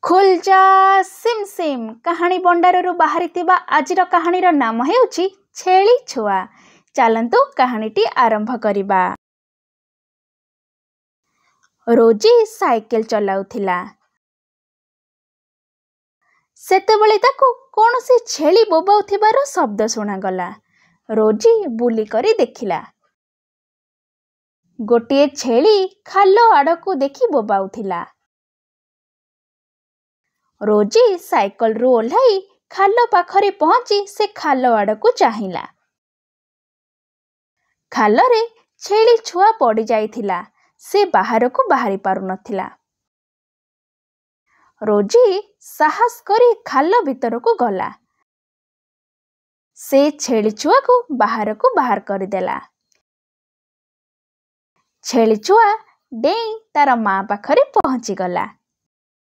खुल जा SIM SIM कहानी भंडाररू बाहरिथिबा आजिर कहानीर नाम हेउछि छेली छुआ। चलंतु कहानीटी आरंभ करिबा। रोजी साइकेल चलाउथिला। सेतेबेले ताकू कोनोसी छेली बोबाउथिबार शब्द सुनागला। रोजी बुली करी देखिला। गोटिए छेली खालो आड़कू देखी बोबाउथिला। रोजी साइकेल रू ओह्लाई खालो पाखरे पहुंची से खालो आड़कू चाहिला। खालरे छेली छुआ पड़ी जाइथिला। से बाहर को बाहरी पारु नथिला। रोजी साहस करी खालो भीतर को गला। से छेली छुआ को बाहर कर देला। छेली छुआ डेई तार माँ पाखरे पहुंची गला।